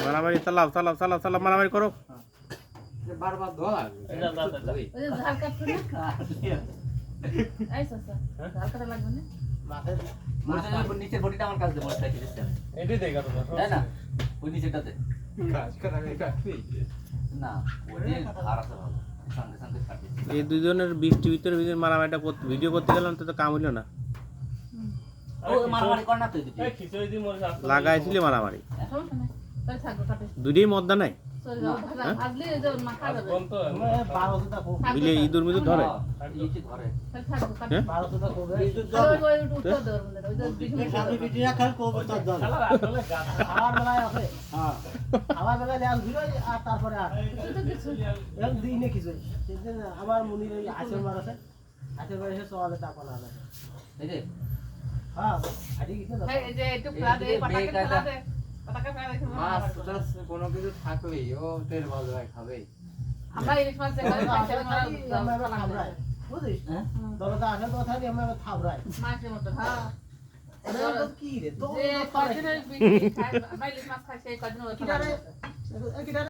মারামারি চালাও চালাও চালাও চালাও মারামারি করো বারবার ধোয়া ঝাল কাটতে এই সসা ঝাল কাটা লাগবে না মাছের নিচের বডিটা আমার কাছে বসে রেখে দিচ্ছি এটাই দেখা তো তাই না ওই নিচেরটাতে কাজ করা কাটবি না ওই ধার আছে ভালো সঙ্গে সঙ্গে কাটি এই দুজনের বৃষ্টি ভিতরে মারামারিটা ভিডিও করতে গেলাম তো কাম হইল না ও মারামারি কর না তুই দিবি এই খিচুড়ি দি মোর শাস্তি লাগাইছিল মারামারি সমস্যা নাই তাই থাকবে কাটে দুইটাই মদ্দা নাই সরি ভাজলে যে মাখা যাবে কোন তো 1200টা খুব বিলে ইঁদুর মিদুর ধরে এইটি ধরে তাই থাকবে কাটে হ্যাঁ 1200টা খুব ওই উত্তর দেওয়ার মধ্যে ওই যে সামনে ভিডিও খাল কোব তো দল শালা আসলে গাধা আমার বেলায় আছে হ্যাঁ আমার বেলায় দেখ ভিডিও আর তারপরে আর এক দিনে কিছু সেদিন আমার মুনির ওই আচর মার আছে আচর মার এসে সওয়ালে টাকা না আছে এই যে হ্যাঁ আদি কিছু না এই যে একটু প্লাদ এই পাটাকে ফেলা দে পাটাকে ফেলা দে মাছ টাছ কোনো কিছু থাকলেই ও তেল ভালো হয় খাবে আমরা ইলিশ মাছ দেখলে খাইতে আমরা খাবরাই বুঝিস হ্যাঁ দরদা আসে তো থাকি আমরা খাবরাই মাছের মতো হ্যাঁ এটা কি রে তো যে কদিনের আমরা ইলিশ মাছ খাই সেই কদিন ওই কিটা